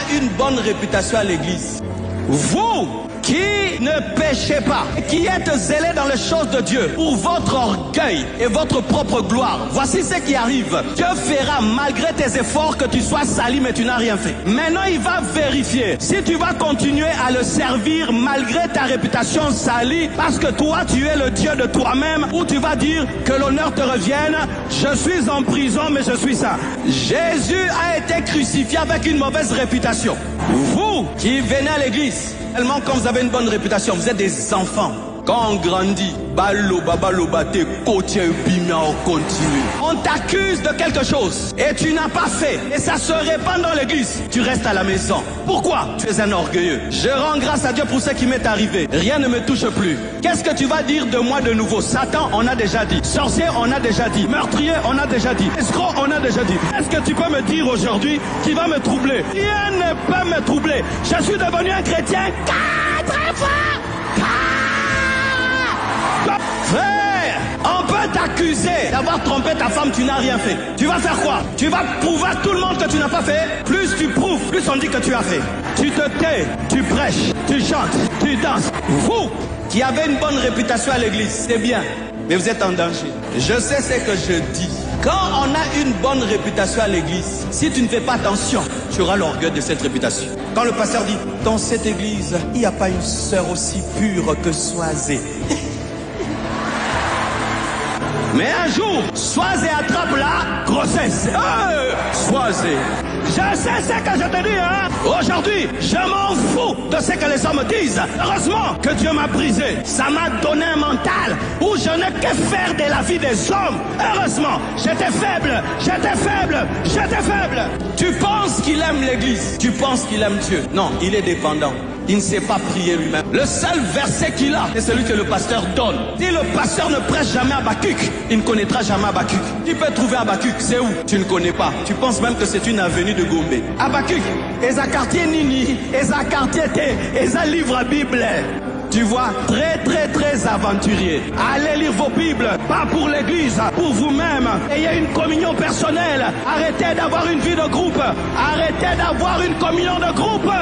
a une bonne réputation à l'église, vous qui ne péchez pas, qui êtes zélés dans les choses de Dieu pour votre orgueil et votre propre gloire, voici ce qui arrive. Dieu fera malgré tes efforts que tu sois sali mais tu n'as rien fait. Maintenant il va vérifier si tu vas continuer à le servir malgré ta réputation salie parce que toi tu es le Dieu de toi-même, ou tu vas dire que l'honneur te revienne, je suis en prison mais je suis ça. Jésus a été crucifié avec une mauvaise réputation. Vous qui venez à l'église, tellement quand vous avez une bonne réputation, vous êtes des enfants. Quand on grandit, on continue. On t'accuse de quelque chose et tu n'as pas fait. Et ça se répand dans l'église. Tu restes à la maison. Pourquoi? Tu es un orgueilleux. Je rends grâce à Dieu pour ce qui m'est arrivé. Rien ne me touche plus. Qu'est-ce que tu vas dire de moi de nouveau? Satan, on a déjà dit. Sorcier, on a déjà dit. Meurtrier, on a déjà dit. Escroc, on a déjà dit. Est-ce que tu peux me dire aujourd'hui qui va me troubler? Rien ne peut me troubler. Je suis devenu un chrétien 4 fois. Frère, on peut t'accuser d'avoir trompé ta femme, tu n'as rien fait. Tu vas faire quoi? Tu vas prouver à tout le monde que tu n'as pas fait. Plus tu prouves, plus on dit que tu as fait. Tu te tais, tu prêches, tu chantes, tu danses. Vous qui avez une bonne réputation à l'église, c'est bien, mais vous êtes en danger. Je sais ce que je dis. Quand on a une bonne réputation à l'église, si tu ne fais pas attention, tu auras l'orgueil de cette réputation. Quand le pasteur dit, dans cette église, il n'y a pas une sœur aussi pure que Soisé. Mais un jour, Soisé attrape la grossesse. Soisé. Je sais ce que je te dis, hein. Aujourd'hui, je m'en fous de ce que les hommes disent. Heureusement que Dieu m'a brisé. Ça m'a donné un mental où je n'ai que faire de la vie des hommes. Heureusement, j'étais faible, j'étais faible, j'étais faible. Tu penses qu'il aime l'église. Tu penses qu'il aime Dieu. Non, il est dépendant. Il ne sait pas prier lui-même. Le seul verset qu'il a, c'est celui que le pasteur donne. Si le pasteur ne prêche jamais Habakkuk, il ne connaîtra jamais Habakkuk. Tu peux trouver Habakkuk, c'est où? Tu ne connais pas. Tu penses même que c'est une avenue de Gombe. Habakkuk, eza quartier nini, eza quartier te, eza livre à Bible. Tu vois, très aventurier. Allez lire vos Bibles, pas pour l'église, pour vous-même. Ayez une communion personnelle. Arrêtez d'avoir une vie de groupe. Arrêtez d'avoir une communion de groupe.